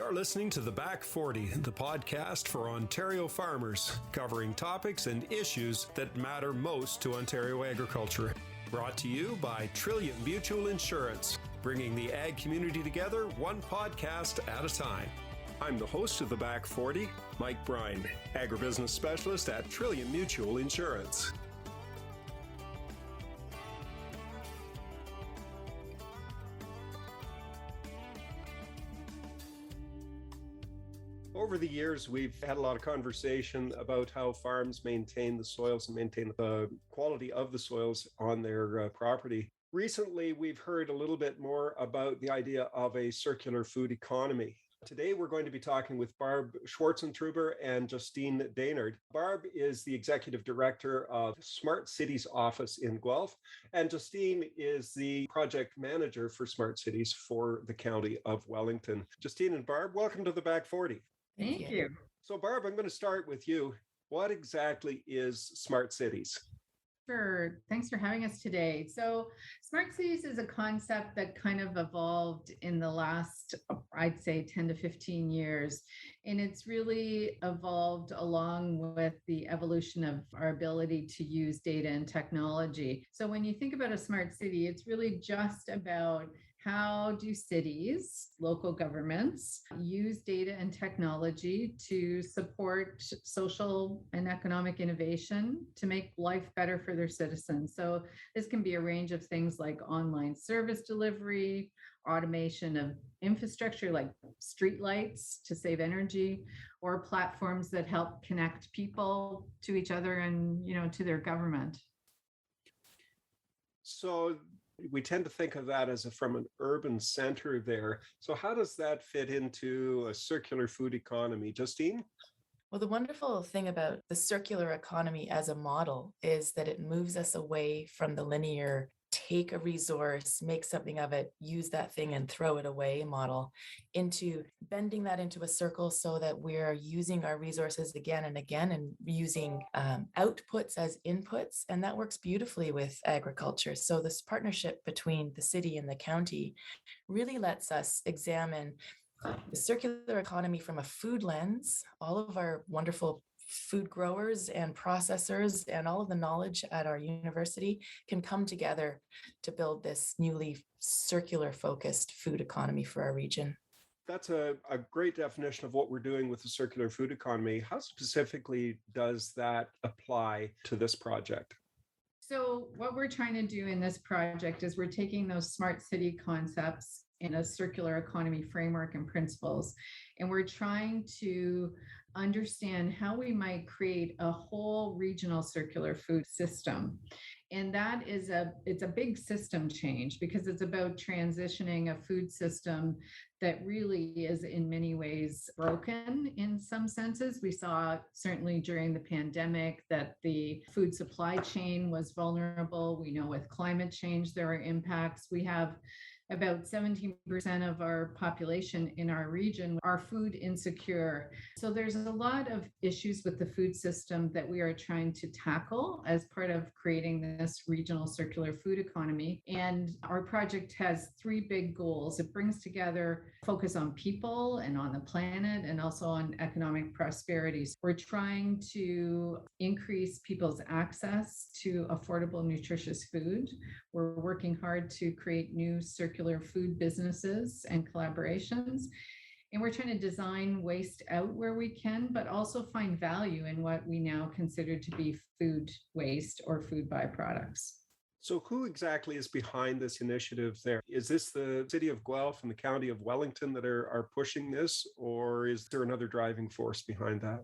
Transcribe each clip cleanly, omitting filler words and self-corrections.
You're listening to The Back 40, the podcast for Ontario farmers, covering topics and issues that matter most to Ontario agriculture. Brought to you by Trillium Mutual Insurance, bringing the ag community together one podcast at a time. I'm the host of The Back 40, Mike Bryan, agribusiness specialist at Trillium Mutual Insurance. Over the years, we've had a lot of conversation about how farms maintain the soils and maintain the quality of the soils on their property. Recently, we've heard a little bit more about the idea of a circular food economy. Today, we're going to be talking with Barb Swartzentruber and Justine Dainard. Barb is the Executive Director of Smart Cities Office in Guelph, and Justine is the Project Manager for Smart Cities for the County of Wellington. Justine and Barb, welcome to the Back 40. Thank you. So Barb, I'm going to start with you. What exactly is Smart Cities? Sure. Thanks for having us today. So Smart Cities is a concept that kind of evolved in the last, I'd say 10 to 15 years. And it's really evolved along with the evolution of our ability to use data and technology. So when you think about a smart city, it's really just about how do cities, local governments, use data and technology to support social and economic innovation to make life better for their citizens? So this can be a range of things like online service delivery, automation of infrastructure like streetlights to save energy, or platforms that help connect people to each other and, to their government. So we tend to think of that as from an urban center there. So how does that fit into a circular food economy? Justine? Well, the wonderful thing about the circular economy as a model is that it moves us away from the linear take a resource, make something of it, use that thing and throw it away model, into bending that into a circle so that we're using our resources again and again and using outputs as inputs. And that works beautifully with agriculture. So this partnership between the city and the county really lets us examine the circular economy from a food lens. All of our wonderful food growers and processors and all of the knowledge at our university can come together to build this newly circular focused food economy for our region. That's a great definition of what we're doing with the circular food economy. How specifically does that apply to this project? So what we're trying to do in this project is we're taking those smart city concepts in a circular economy framework and principles, and we're trying to understand how we might create a whole regional circular food system. And that is it's a big system change because it's about transitioning a food system that really is in many ways broken in some senses. We saw certainly during the pandemic that the food supply chain was vulnerable. We know with climate change, there are impacts. We have about 17% of our population in our region are food insecure. So there's a lot of issues with the food system that we are trying to tackle as part of creating this regional circular food economy. And our project has three big goals. It brings together focus on people and on the planet and also on economic prosperity. So we're trying to increase people's access to affordable, nutritious food. We're working hard to create new circular food businesses and collaborations. And we're trying to design waste out where we can, but also find value in what we now consider to be food waste or food byproducts. So who exactly is behind this initiative there? Is this the city of Guelph and the county of Wellington that are pushing this, or is there another driving force behind that?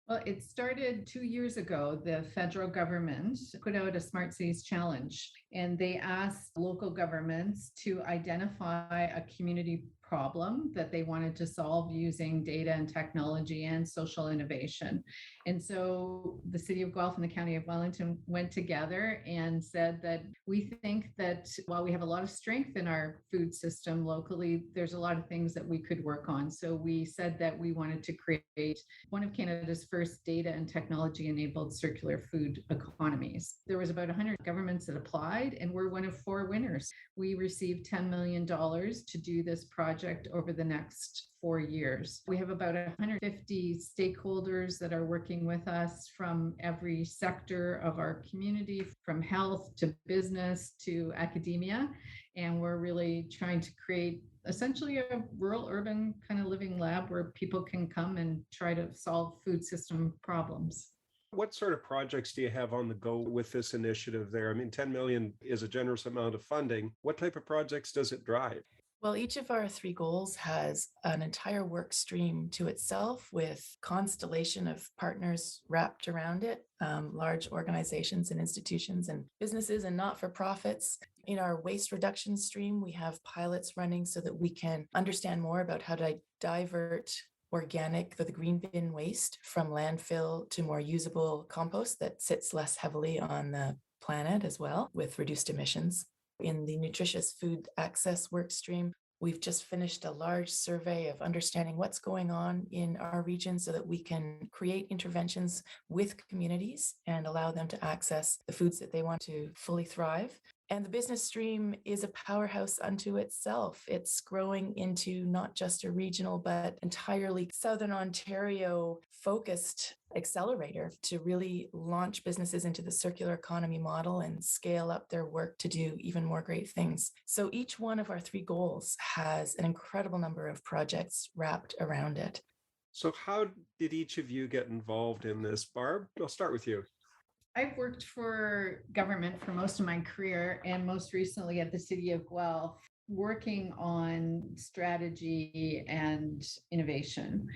Well, it started 2 years ago. The federal government put out a Smart Cities Challenge, and they asked local governments to identify a community problem that they wanted to solve using data and technology and social innovation. And so the city of Guelph and the county of Wellington went together and said that we think that while we have a lot of strength in our food system locally, there's a lot of things that we could work on. So we said that we wanted to create one of Canada's first data and technology enabled circular food economies. There was about 100 governments that applied, and we're one of 4 winners. We received $10 million to do this project project over the next 4 years. We have about 150 stakeholders that are working with us from every sector of our community, from health to business to academia. And we're really trying to create essentially a rural urban kind of living lab where people can come and try to solve food system problems. What sort of projects do you have on the go with this initiative there? I mean, 10 million is a generous amount of funding. What type of projects does it drive? Well, each of our three goals has an entire work stream to itself with constellation of partners wrapped around it, large organizations and institutions and businesses and not-for-profits. In our waste reduction stream, we have pilots running so that we can understand more about how to divert the green bin waste from landfill to more usable compost that sits less heavily on the planet as well with reduced emissions. In the nutritious food access work stream, we've just finished a large survey of understanding what's going on in our region so that we can create interventions with communities and allow them to access the foods that they want to fully thrive. And the business stream is a powerhouse unto itself. It's growing into not just a regional, but entirely Southern Ontario focused accelerator to really launch businesses into the circular economy model and scale up their work to do even more great things. So each one of our three goals has an incredible number of projects wrapped around it. So how did each of you get involved in this? Barb, I'll start with you. I've worked for government for most of my career, and most recently at the city of Guelph, working on strategy and innovation.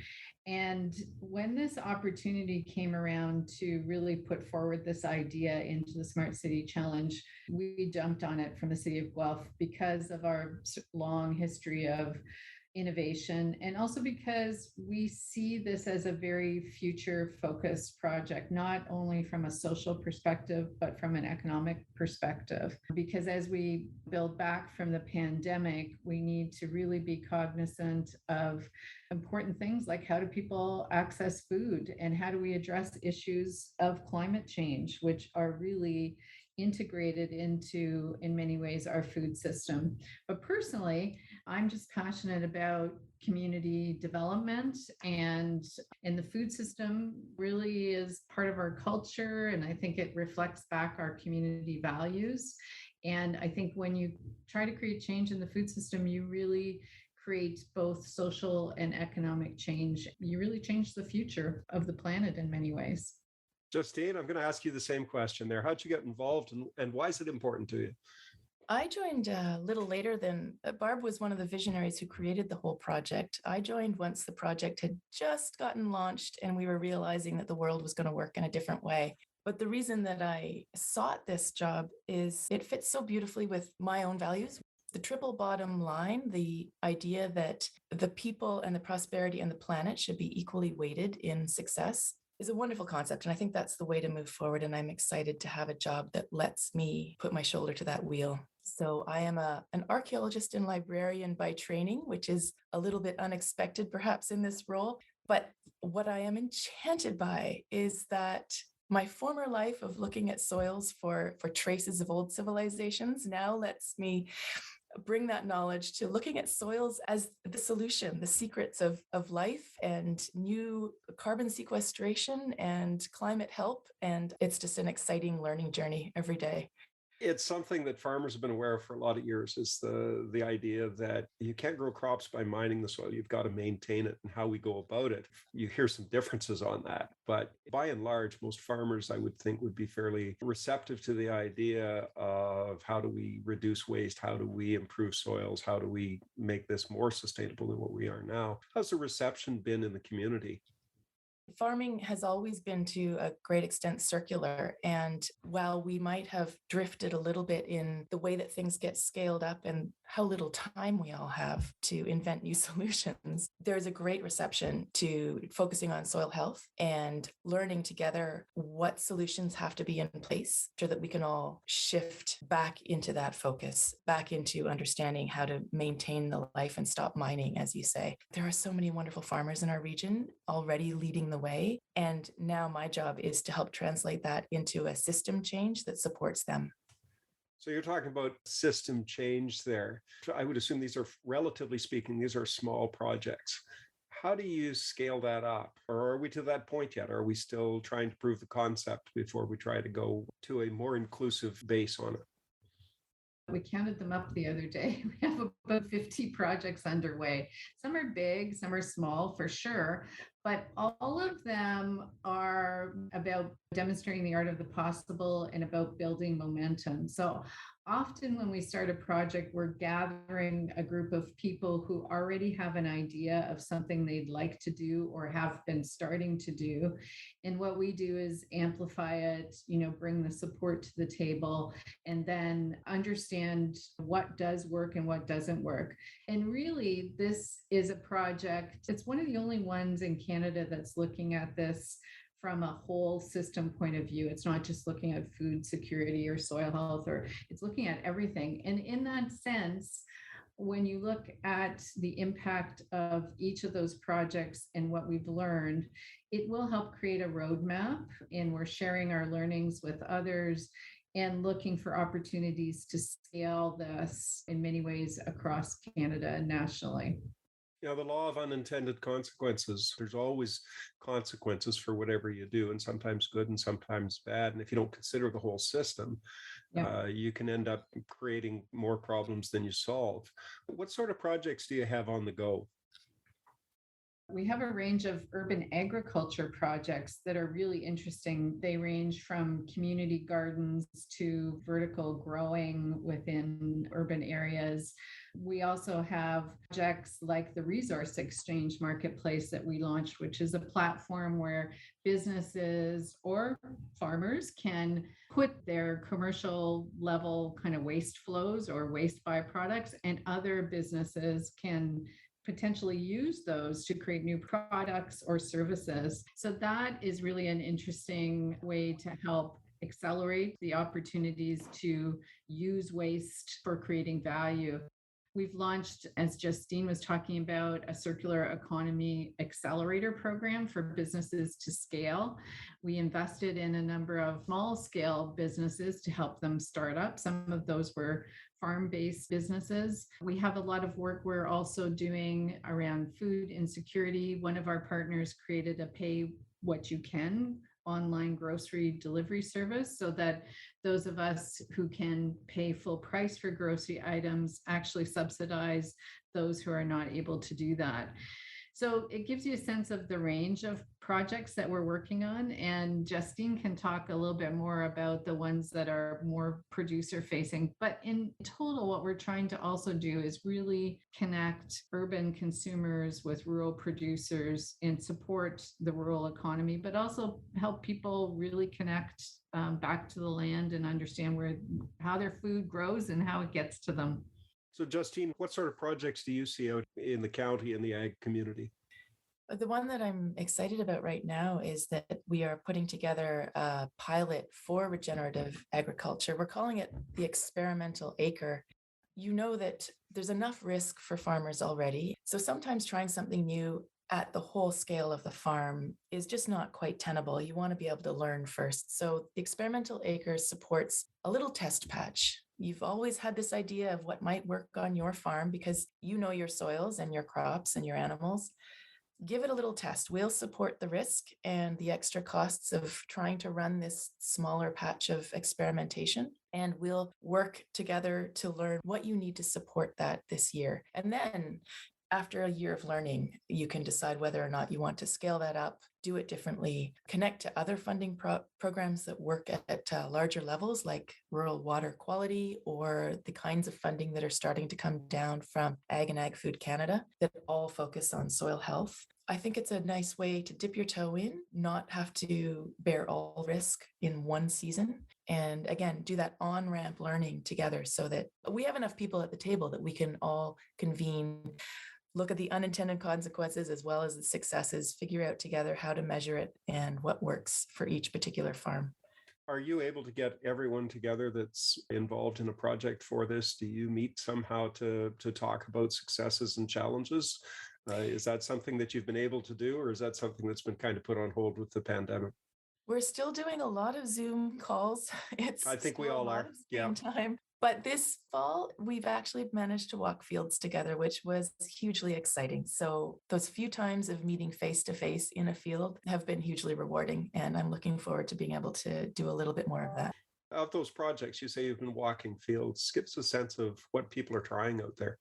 And when this opportunity came around to really put forward this idea into the Smart City Challenge, we jumped on it from the city of Guelph because of our long history of innovation, and also because we see this as a very future focused project, not only from a social perspective, but from an economic perspective. Because as we build back from the pandemic, we need to really be cognizant of important things like how do people access food and how do we address issues of climate change, which are really integrated into, in many ways, our food system. But personally, I'm just passionate about community development, and the food system really is part of our culture, and I think it reflects back our community values. And I think when you try to create change in the food system, you really create both social and economic change. You really change the future of the planet in many ways. Justine, I'm going to ask you the same question there. How'd you get involved and why is it important to you? I joined a little later than Barb was one of the visionaries who created the whole project. I joined once the project had just gotten launched and we were realizing that the world was going to work in a different way. But the reason that I sought this job is it fits so beautifully with my own values. The triple bottom line, the idea that the people and the prosperity and the planet should be equally weighted in success, is a wonderful concept. And I think that's the way to move forward. And I'm excited to have a job that lets me put my shoulder to that wheel. So I am an archaeologist and librarian by training, which is a little bit unexpected perhaps in this role. But what I am enchanted by is that my former life of looking at soils for traces of old civilizations now lets me bring that knowledge to looking at soils as the solution, the secrets of life and new carbon sequestration and climate help. And it's just an exciting learning journey every day. It's something that farmers have been aware of for a lot of years, is the idea that you can't grow crops by mining the soil. You've got to maintain it, and how we go about it. You hear some differences on that, but by and large, most farmers, I would think, would be fairly receptive to the idea of how do we reduce waste? How do we improve soils? How do we make this more sustainable than what we are now? How's the reception been in the community? Farming has always been to a great extent circular. And while we might have drifted a little bit in the way that things get scaled up and how little time we all have to invent new solutions, there's a great reception to focusing on soil health and learning together what solutions have to be in place so that we can all shift back into that focus, back into understanding how to maintain the life and stop mining, as you say. There are so many wonderful farmers in our region already leading the way. And now my job is to help translate that into a system change that supports them. So you're talking about system change there. I would assume these are, relatively speaking, these are small projects. How do you scale that up? Or are we to that point yet? Are we still trying to prove the concept before we try to go to a more inclusive base on it? We counted them up the other day. We have about 50 projects underway. Some are big, some are small for sure, but all of them are about demonstrating the art of the possible and about building momentum. So often when we start a project, we're gathering a group of people who already have an idea of something they'd like to do or have been starting to do. And what we do is amplify it, bring the support to the table, and then understand what does work and what doesn't work. And really, this is a project, it's one of the only ones in Canada that's looking at this from a whole system point of view. It's not just looking at food security or soil health, or it's looking at everything. And in that sense, when you look at the impact of each of those projects and what we've learned, it will help create a roadmap. And we're sharing our learnings with others and looking for opportunities to scale this in many ways across Canada and nationally. The law of unintended consequences, there's always consequences for whatever you do, and sometimes good and sometimes bad. And if you don't consider the whole system, you can end up creating more problems than you solve. What sort of projects do you have on the go? We have a range of urban agriculture projects that are really interesting. They range from community gardens to vertical growing within urban areas. We also have projects like the Resource Exchange Marketplace that we launched, which is a platform where businesses or farmers can put their commercial level kind of waste flows or waste byproducts, and other businesses can potentially use those to create new products or services. So that is really an interesting way to help accelerate the opportunities to use waste for creating value. We've launched, as Justine was talking about, a circular economy accelerator program for businesses to scale. We invested in a number of small scale businesses to help them start up. Some of those were farm-based businesses. We have a lot of work we're also doing around food insecurity. One of our partners created a pay what you can online grocery delivery service so that those of us who can pay full price for grocery items actually subsidize those who are not able to do that. So it gives you a sense of the range of projects that we're working on. And Justine can talk a little bit more about the ones that are more producer facing. But in total, what we're trying to also do is really connect urban consumers with rural producers and support the rural economy, but also help people really connect back to the land and understand how their food grows and how it gets to them. So Justine, what sort of projects do you see out in the county and the ag community? The one that I'm excited about right now is that we are putting together a pilot for regenerative agriculture. We're calling it the Experimental Acre. You know that there's enough risk for farmers already. So sometimes trying something new at the whole scale of the farm is just not quite tenable. You want to be able to learn first. So the Experimental Acre supports a little test patch. You've always had this idea of what might work on your farm because you know your soils and your crops and your animals. Give it a little test. We'll support the risk and the extra costs of trying to run this smaller patch of experimentation. And we'll work together to learn what you need to support that this year. And then after a year of learning, you can decide whether or not you want to scale that up, do it differently, connect to other funding programs that work at larger levels like rural water quality or the kinds of funding that are starting to come down from Ag and Ag Food Canada that all focus on soil health. I think it's a nice way to dip your toe in, not have to bear all risk in one season. And again, do that on-ramp learning together so that we have enough people at the table that we can all convene, look at the unintended consequences as well as the successes, figure out together how to measure it and what works for each particular farm. Are you able to get everyone together that's involved in a project for this? Do you meet somehow to talk about successes and challenges? Is that something that you've been able to do, or is that something that's been kind of put on hold with the pandemic? We're still doing a lot of Zoom calls. I think we all are. Yeah. Time. But this fall, we've actually managed to walk fields together, which was hugely exciting. So those few times of meeting face to face in a field have been hugely rewarding. And I'm looking forward to being able to do a little bit more of that. Of those projects, you say you've been walking fields. Give us a sense of what people are trying out there.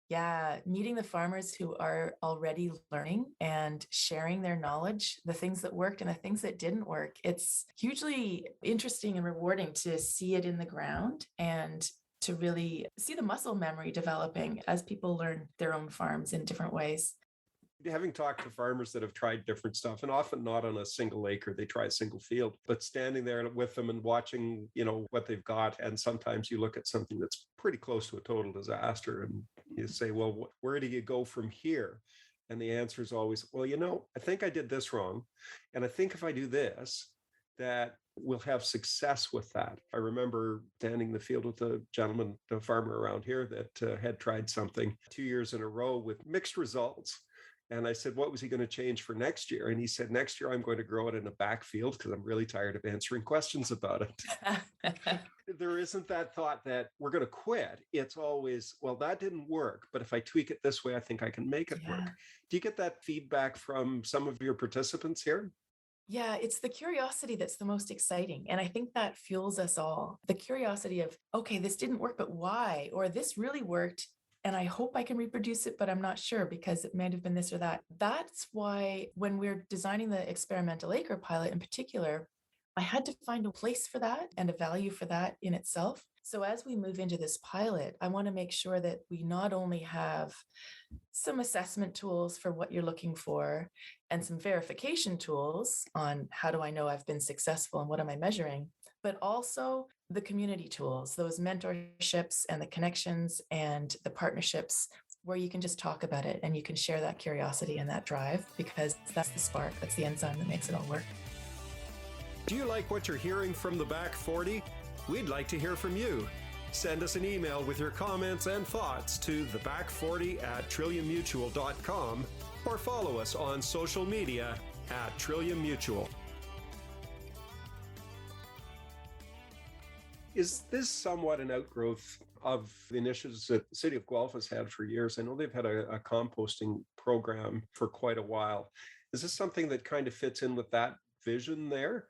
Yeah, meeting the farmers who are already learning and sharing their knowledge, the things that worked and the things that didn't work. It's hugely interesting and rewarding to see it in the ground and to really see the muscle memory developing as people learn their own farms in different ways. Having talked to farmers that have tried different stuff, and often not on a single acre, they try a single field, but standing there with them and watching, what they've got. And sometimes you look at something that's pretty close to a total disaster and you say, well, where do you go from here? And the answer is always, well, I think I did this wrong. And I think if I do this, that we'll have success with that. I remember standing in the field with a farmer around here that had tried something 2 years in a row with mixed results. And I said, what was he going to change for next year? And he said, next year, I'm going to grow it in a backfield because I'm really tired of answering questions about it. There isn't that thought that we're going to quit. It's always, well, that didn't work, but if I tweak it this way, I think I can make it work. Do you get that feedback from some of your participants here? Yeah, it's the curiosity that's the most exciting. And I think that fuels us all. The curiosity of, okay, this didn't work, but why? Or this really worked. And I hope I can reproduce it, but I'm not sure because it might have been this or that. That's why when we're designing the Experimental Acre pilot in particular, I had to find a place for that and a value for that in itself. So as we move into this pilot, I want to make sure that we not only have some assessment tools for what you're looking for and some verification tools on how do I know I've been successful and what am I measuring, but also the community tools, those mentorships and the connections and the partnerships where you can just talk about it and you can share that curiosity and that drive because that's the spark, that's the enzyme that makes it all work. Do you like what you're hearing from the Back 40? We'd like to hear from you. Send us an email with your comments and thoughts to theback40@trilliummutual.com or follow us on social media @TrilliumMutual. Is this somewhat an outgrowth of the initiatives that the city of Guelph has had for years? I know they've had a composting program for quite a while. Is this something that kind of fits in with that vision there?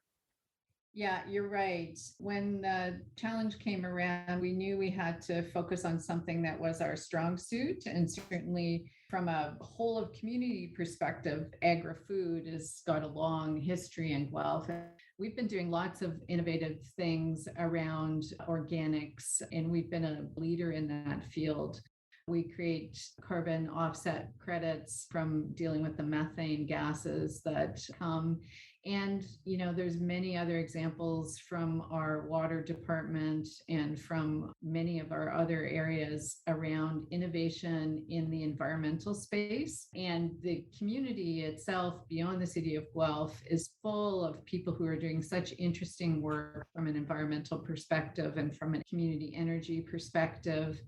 Yeah, you're right. When the challenge came around, we knew we had to focus on something that was our strong suit. And certainly from a whole of community perspective, agri-food has got a long history in Guelph. We've been doing lots of innovative things around organics, and we've been a leader in that field. We create carbon offset credits from dealing with the methane gases that come. And, there's many other examples from our water department and from many of our other areas around innovation in the environmental space. And the community itself beyond the city of Guelph is full of people who are doing such interesting work from an environmental perspective and from a community energy perspective.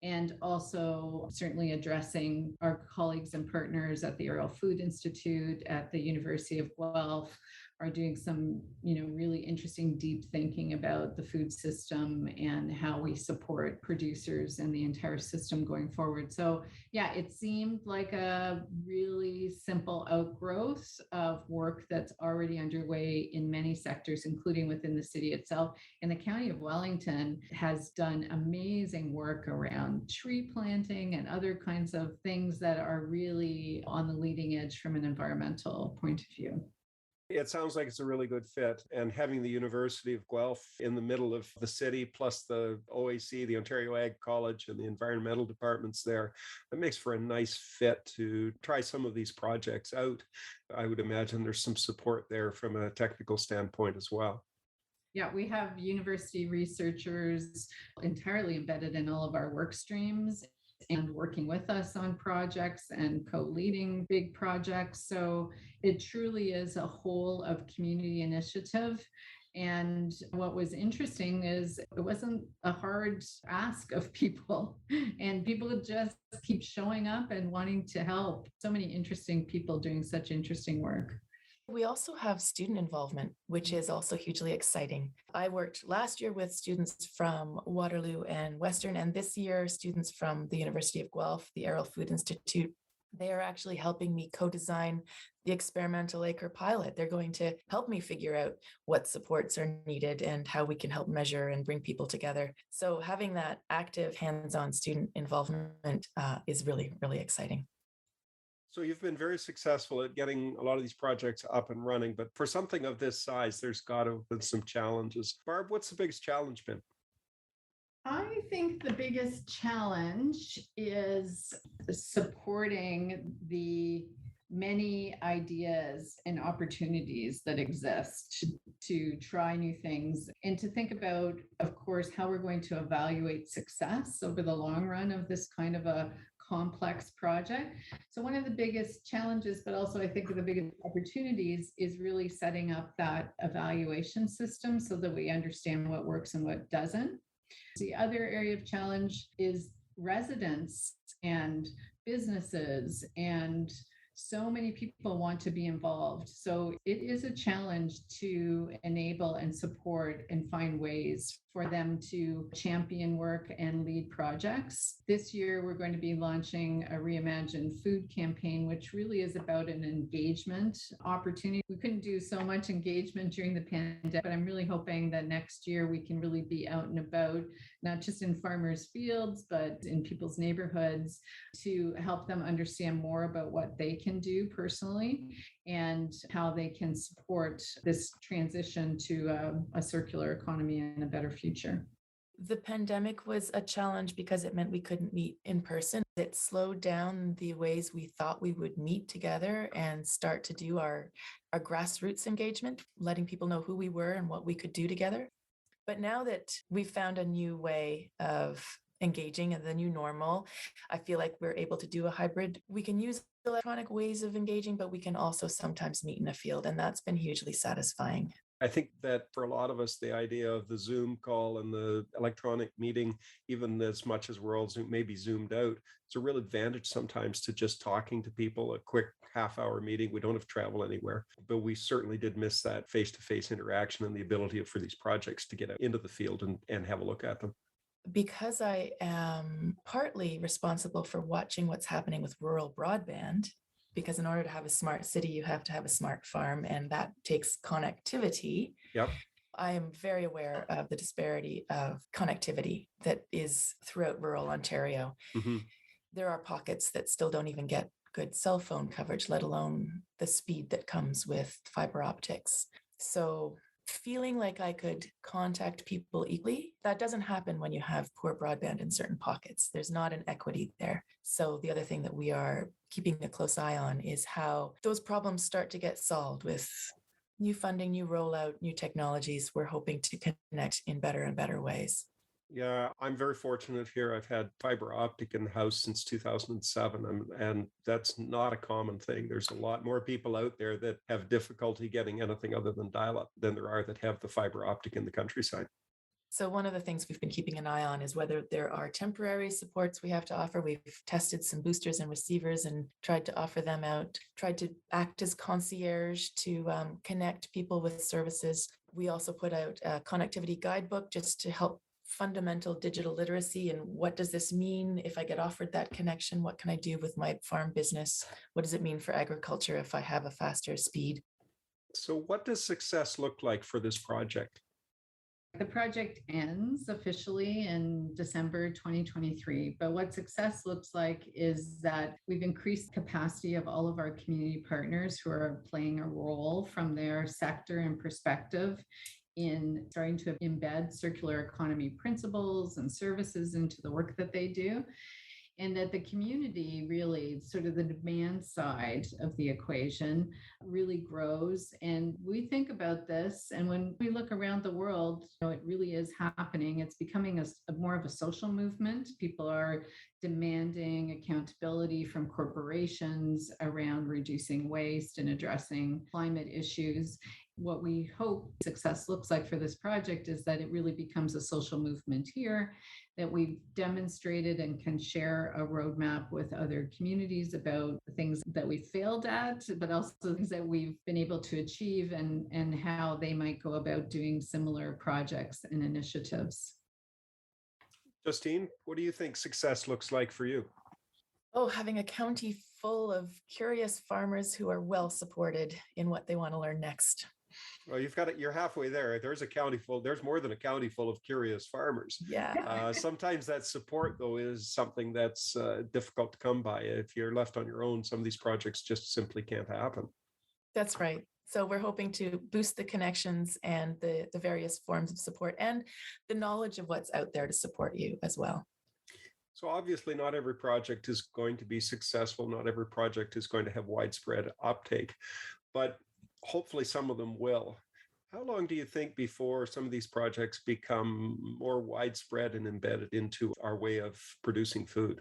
And also certainly addressing our colleagues and partners at the Rural Food Institute at the University of Guelph are doing some, really interesting deep thinking about the food system and how we support producers and the entire system going forward. So yeah, it seemed like a really simple outgrowth of work that's already underway in many sectors, including within the city itself. And the County of Wellington has done amazing work around tree planting and other kinds of things that are really on the leading edge from an environmental point of view. It sounds like it's a really good fit. And having the University of Guelph in the middle of the city, plus the OAC, the Ontario Ag College, and the environmental departments there, it makes for a nice fit to try some of these projects out. I would imagine there's some support there from a technical standpoint as well. Yeah, we have university researchers entirely embedded in all of our work streams and working with us on projects and co-leading big projects. So it truly is a whole of community initiative. And what was interesting is it wasn't a hard ask of people, and people just keep showing up and wanting to help. So many interesting people doing such interesting work. We also have student involvement, which is also hugely exciting. I worked last year with students from Waterloo and Western, and this year, students from the University of Guelph, the Arrell Food Institute. They are actually helping me co-design the Experimental Acre pilot. They're going to help me figure out what supports are needed and how we can help measure and bring people together. So having that active hands-on student involvement is really, really exciting. So you've been very successful at getting a lot of these projects up and running, but for something of this size, there's got to have been some challenges. Barb, what's the biggest challenge been? I think the biggest challenge is supporting the many ideas and opportunities that exist to try new things and to think about, of course, how we're going to evaluate success over the long run of this kind of a complex project. So one of the biggest challenges, but also I think the biggest opportunities, is really setting up that evaluation system so that we understand what works and what doesn't. The other area of challenge is residents and businesses, and so many people want to be involved. So it is a challenge to enable and support and find ways for them to champion work and lead projects. This year, we're going to be launching a reimagined food campaign, which really is about an engagement opportunity. We couldn't do so much engagement during the pandemic, but I'm really hoping that next year we can really be out and about, not just in farmers' fields, but in people's neighborhoods, to help them understand more about what they can do personally and how they can support this transition to a circular economy and a better future. The pandemic was a challenge because it meant we couldn't meet in person. It slowed down the ways we thought we would meet together and start to do our grassroots engagement, letting people know who we were and what we could do together. But now that we've found a new way of engaging in the new normal, I feel like we're able to do a hybrid. We can use electronic ways of engaging, but we can also sometimes meet in a field, and that's been hugely satisfying. I think that for a lot of us, the idea of the Zoom call and the electronic meeting, even as much as we're all maybe zoomed out, it's a real advantage sometimes to just talking to people, a quick half-hour meeting. We don't have to travel anywhere, but we certainly did miss that face-to-face interaction and the ability for these projects to get out into the field and have a look at them. Because I am partly responsible for watching what's happening with rural broadband, because in order to have a smart city, you have to have a smart farm, and that takes connectivity. Yep. I am very aware of the disparity of connectivity that is throughout rural Ontario. Mm-hmm. There are pockets that still don't even get good cell phone coverage, let alone the speed that comes with fiber optics. So feeling like I could contact people equally, that doesn't happen when you have poor broadband in certain pockets. There's not an equity there. So the other thing that we are keeping a close eye on is how those problems start to get solved with new funding, new rollout, new technologies. We're hoping to connect in better and better ways. Yeah, I'm very fortunate here. I've had fiber optic in the house since 2007, and that's not a common thing. There's a lot more people out there that have difficulty getting anything other than dial-up than there are that have the fiber optic in the countryside. So one of the things we've been keeping an eye on is whether there are temporary supports we have to offer. We've tested some boosters and receivers and tried to offer them out, tried to act as concierge to connect people with services. We also put out a connectivity guidebook just to help fundamental digital literacy and what does this mean if I get offered that connection? What can I do with my farm business? What does it mean for agriculture if I have a faster speed? So what does success look like for this project? The project ends officially in December 2023, but what success looks like is that we've increased capacity of all of our community partners who are playing a role from their sector and perspective in starting to embed circular economy principles and services into the work that they do. And that the community really, sort of the demand side of the equation, really grows. And we think about this, and when we look around the world, it really is happening. It's becoming a more of a social movement. People are demanding accountability from corporations around reducing waste and addressing climate issues. what we hope success looks like for this project is that it really becomes a social movement here, that we've demonstrated and can share a roadmap with other communities about the things that we failed at, but also things that we've been able to achieve, and how they might go about doing similar projects and initiatives. Justine, what do you think success looks like for you? Oh, having a county full of curious farmers who are well supported in what they want to learn next. Well, you've got it. You're halfway there. There's more than a county full of curious farmers. Yeah. Sometimes that support, though, is something that's difficult to come by. If you're left on your own, some of these projects just simply can't happen. That's right. So we're hoping to boost the connections and the various forms of support and the knowledge of what's out there to support you as well. So obviously, not every project is going to be successful. Not every project is going to have widespread uptake, but hopefully some of them will. How long do you think before some of these projects become more widespread and embedded into our way of producing food?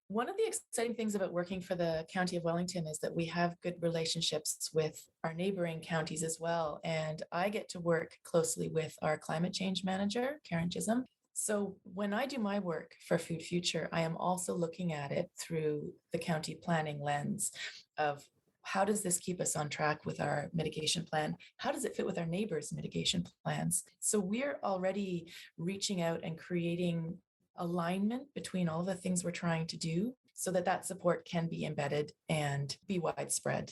One of the exciting things about working for the County of Wellington is that we have good relationships with our neighboring counties as well. And I get to work closely with our climate change manager, Karen Chisholm. So when I do my work for Food Future, I am also looking at it through the county planning lens of how does this keep us on track with our mitigation plan? How does it fit with our neighbors' mitigation plans? So we're already reaching out and creating alignment between all the things we're trying to do so that that support can be embedded and be widespread.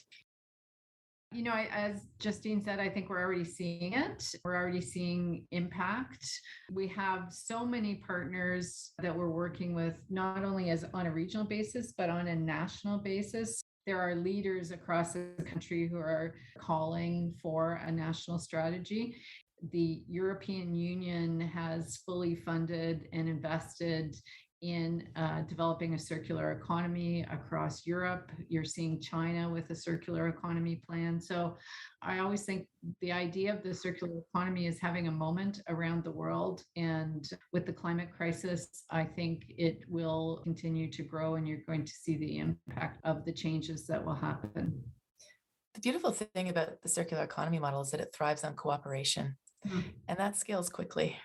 As Justine said, I think we're already seeing it. We're already seeing impact. We have so many partners that we're working with, not only as on a regional basis, but on a national basis. There are leaders across the country who are calling for a national strategy. The European Union has fully funded and invested in developing a circular economy across Europe. You're seeing China with a circular economy plan. So I always think the idea of the circular economy is having a moment around the world. And with the climate crisis, I think it will continue to grow, and you're going to see the impact of the changes that will happen. The beautiful thing about the circular economy model is that it thrives on cooperation, and that scales quickly.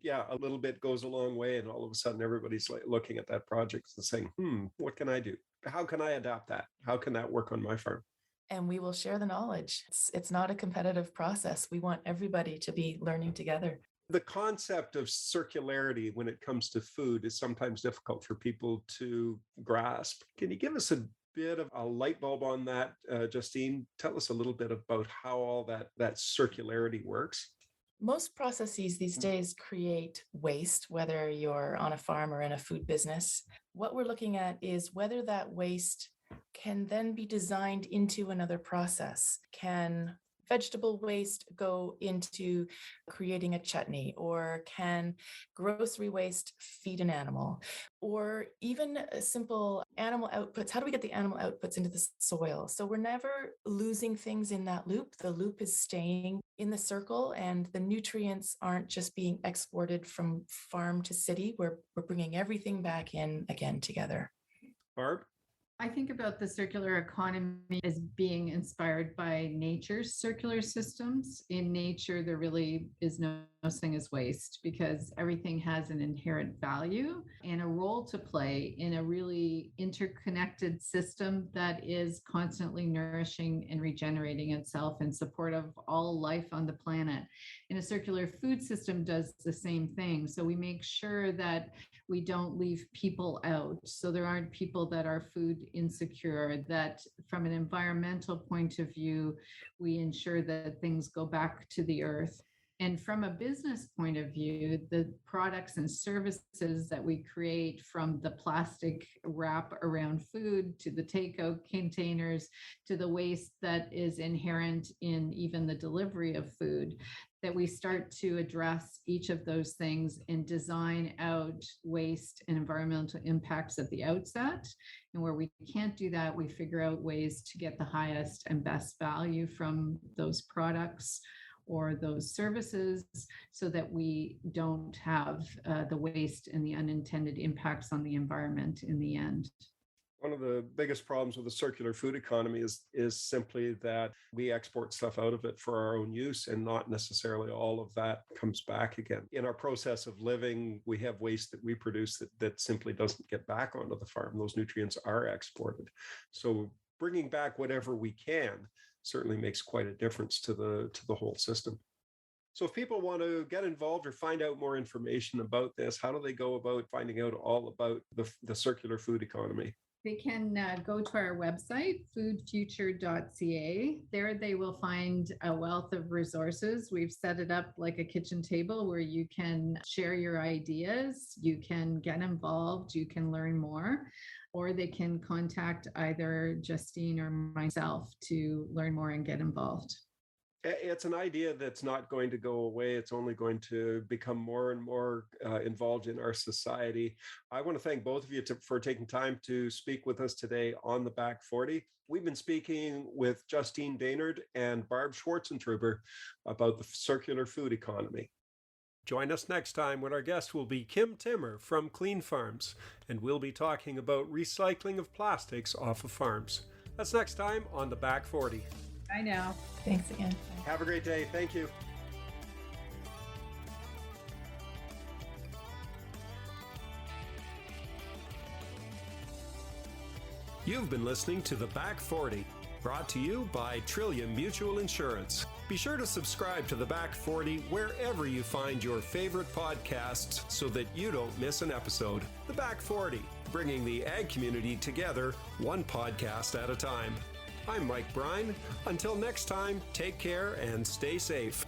Yeah, a little bit goes a long way, and all of a sudden everybody's like looking at that project and saying, what can I do? How can I adapt that? How can that work on my farm? And we will share the knowledge. It's not a competitive process. We want everybody to be learning together. The concept of circularity when it comes to food is sometimes difficult for people to grasp. Can you give us a bit of a light bulb on that, Justine? Tell us a little bit about how all that circularity works. Most processes these days create waste, whether you're on a farm or in a food business. What we're looking at is whether that waste can then be designed into another process. Can vegetable waste go into creating a chutney, or can grocery waste feed an animal, or even simple animal outputs? How do we get the animal outputs into the soil? So we're never losing things in that loop. The loop is staying in the circle, and the nutrients aren't just being exported from farm to city. We're bringing everything back in again together. Barb? I think about the circular economy as being inspired by nature's circular systems. In nature, there really is no such thing as waste, because everything has an inherent value and a role to play in a really interconnected system that is constantly nourishing and regenerating itself in support of all life on the planet. And a circular food system does the same thing. So we make sure that we don't leave people out. So there aren't people that are food insecure, that from an environmental point of view, we ensure that things go back to the earth. And from a business point of view, the products and services that we create, from the plastic wrap around food to the takeout containers to the waste that is inherent in even the delivery of food, that we start to address each of those things and design out waste and environmental impacts at the outset. And where we can't do that, we figure out ways to get the highest and best value from those products or those services, so that we don't have the waste and the unintended impacts on the environment in the end. One of the biggest problems with the circular food economy is simply that we export stuff out of it for our own use, and not necessarily all of that comes back again. In our process of living, we have waste that we produce that simply doesn't get back onto the farm. Those nutrients are exported. So bringing back whatever we can certainly makes quite a difference to the whole system. So if people want to get involved or find out more information about this, how do they go about finding out all about the circular food economy? They can go to our website, foodfuture.ca. There they will find a wealth of resources. We've set it up like a kitchen table where you can share your ideas, you can get involved, you can learn more, or they can contact either Justine or myself to learn more and get involved. It's an idea that's not going to go away. It's only going to become more and more involved in our society. I want to thank both of you for taking time to speak with us today on the Back 40. We've been speaking with Justine Dainard and Barb Swartzentruber about the circular food economy. Join us next time when our guest will be Kim Timmer from Clean Farms, and we'll be talking about recycling of plastics off of farms. That's next time on the Back 40. I know. Thanks again. Have a great day. Thank you. You've been listening to The Back 40, brought to you by Trillium Mutual Insurance. Be sure to subscribe to The Back 40 wherever you find your favorite podcasts so that you don't miss an episode. The Back 40, bringing the ag community together one podcast at a time. I'm Mike Brine. Until next time, take care and stay safe.